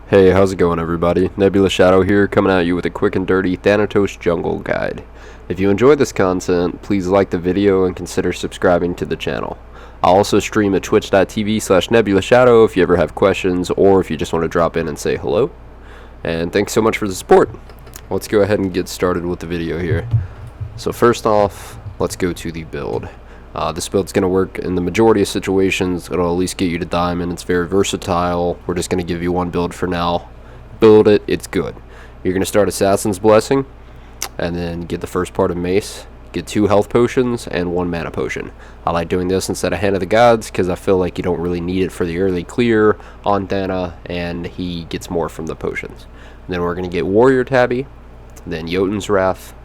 Hey, how's it going everybody? Nebula Shadow here, coming at you with a quick and dirty Thanatos jungle guide. If you enjoyed this content, please like the video and consider subscribing to the channel. I'll also stream at twitch.tv/Nebula Shadow if you ever have questions or if you just want to drop in and say hello. And thanks so much for the support. Let's go ahead and get started with the video here. So first off, let's go to the build. This build's going to work in the majority of situations. It'll at least get you to diamond. It's very versatile. We're just going to give you one build for now. Build it, it's good. You're going to start Assassin's Blessing, and then get the first part of Mace. Get 2 health potions and 1 mana potion. I like doing this instead of Hand of the Gods because I feel like you don't really need it for the early clear on Thana, and he gets more from the potions. And then we're going to get Warrior Tabby, then Jotun's Wrath,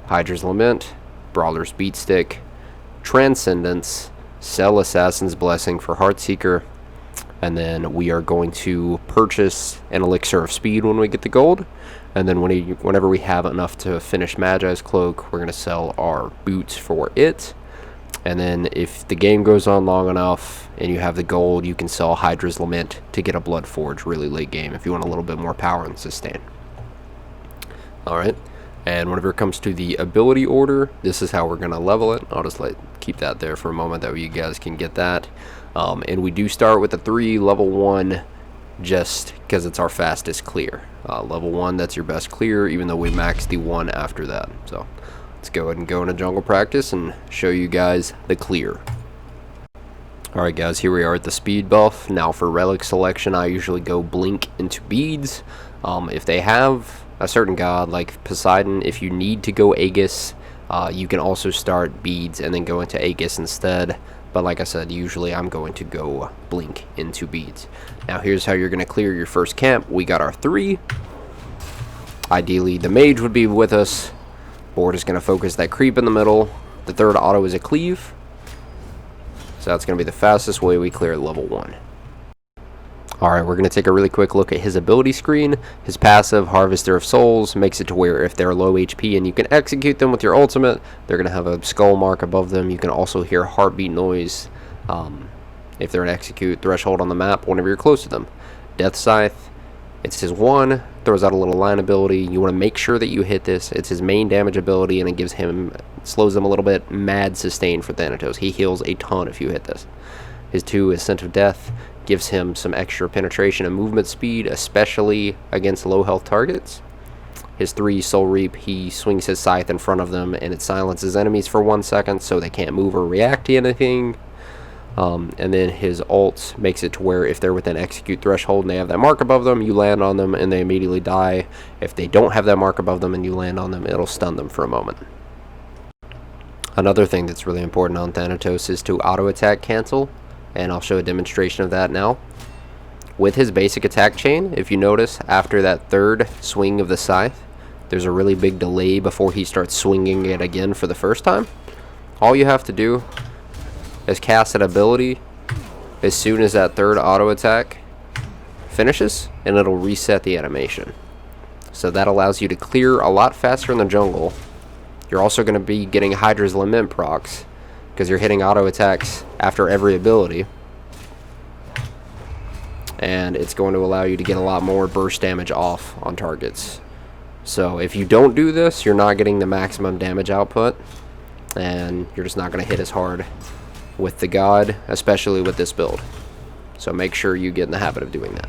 Hydra's Lament, Brawler's Beatstick, Transcendence, sell Assassin's Blessing for Heartseeker, and then we are going to purchase an Elixir of Speed when we get the gold, and then whenever we have enough to finish Magi's Cloak, we're going to sell our boots for it. And then if the game goes on long enough and you have the gold, you can sell Hydra's Lament to get a Blood Forge really late game if you want a little bit more power and sustain. Alright. And whenever it comes to the ability order, this is how we're going to level it. I'll just keep that there for a moment, that way you guys can get that. And we do start with the 3, level 1, just because it's our fastest clear. Level 1, that's your best clear, even though we max the 1 after that. So let's go ahead and go into jungle practice and show you guys the clear. Alright guys, here we are at the speed buff. Now for relic selection, I usually go blink into beads. If they have a certain god like Poseidon, if you need to go Aegis, you can also start beads and then go into Aegis instead. But like I said, usually I'm going to go blink into beads. Now here's how you're going to clear your first camp. We got our 3. Ideally the mage would be with us. Board is going to focus that creep in the middle. The 3rd auto is a cleave. So that's going to be the fastest way we clear level 1. Alright, we're going to take a really quick look at his ability screen. His passive, Harvester of Souls, makes it to where if they're low HP and you can execute them with your ultimate, they're going to have a skull mark above them. You can also hear heartbeat noise if they're an execute threshold on the map whenever you're close to them. Death Scythe, it's his 1, throws out a little line ability. You want to make sure that you hit this. It's his main damage ability, and it gives him, slows them a little bit. Mad sustain for Thanatos. He heals a ton if you hit this. His 2 is Scent of Death. Gives him some extra penetration and movement speed, especially against low health targets. His 3, Soul Reap, he swings his scythe in front of them and it silences enemies for 1 second so they can't move or react to anything. And then his ult makes it to where if they're within execute threshold and they have that mark above them, you land on them and they immediately die. If they don't have that mark above them and you land on them, it'll stun them for a moment. Another thing that's really important on Thanatos is to auto attack cancel. And I'll show a demonstration of that now. With his basic attack chain, if you notice, after that 3rd swing of the scythe, there's a really big delay before he starts swinging it again for the first time. All you have to do is cast an ability as soon as that 3rd auto attack finishes, and it'll reset the animation. So that allows you to clear a lot faster in the jungle. You're also going to be getting Hydra's Lament procs, because you're hitting auto attacks after every ability, and it's going to allow you to get a lot more burst damage off on targets. So if you don't do this, you're not getting the maximum damage output, and you're just not going to hit as hard with the god, especially with this build. So make sure you get in the habit of doing that.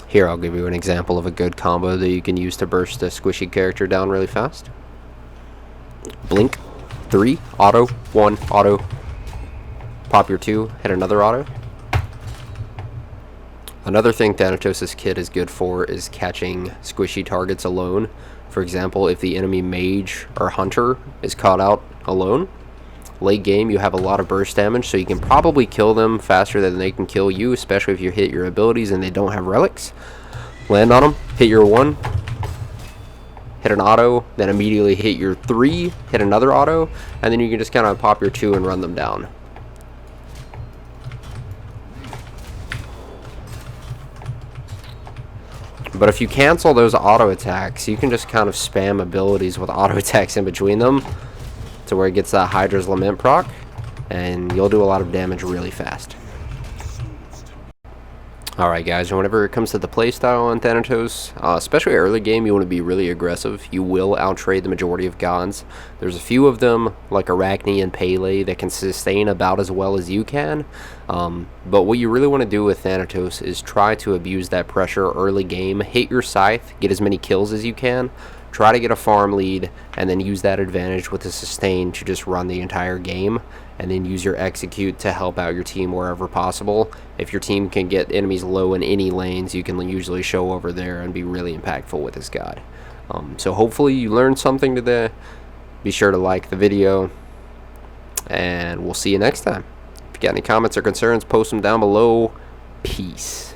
Here I'll give you an example of a good combo that you can use to burst a squishy character down really fast. Blink, 3, auto, 1, auto, pop your 2, hit another auto. Another thing Thanatos' kit is good for is catching squishy targets alone. For example, if the enemy mage or hunter is caught out alone, late game you have a lot of burst damage, so you can probably kill them faster than they can kill you, especially if you hit your abilities and they don't have relics. Land on them, hit your 1. Hit an auto, then immediately hit your 3, hit another auto, and then you can just kind of pop your 2 and run them down. But if you cancel those auto attacks, you can just kind of spam abilities with auto attacks in between them to where it gets that Hydra's Lament proc, and you'll do a lot of damage really fast. Alright guys, and whenever it comes to the playstyle on Thanatos, especially early game, you want to be really aggressive. You will outtrade the majority of gods. There's a few of them, like Arachne and Pele, that can sustain about as well as you can. But what you really want to do with Thanatos is try to abuse that pressure early game. Hit your scythe, get as many kills as you can. Try to get a farm lead, and then use that advantage with the sustain to just run the entire game, and then use your execute to help out your team wherever possible. If your team can get enemies low in any lanes, you can usually show over there and be really impactful with this god. So hopefully you learned something today. Be sure to like the video, and we'll see you next time. If you got any comments or concerns, post them down below. Peace.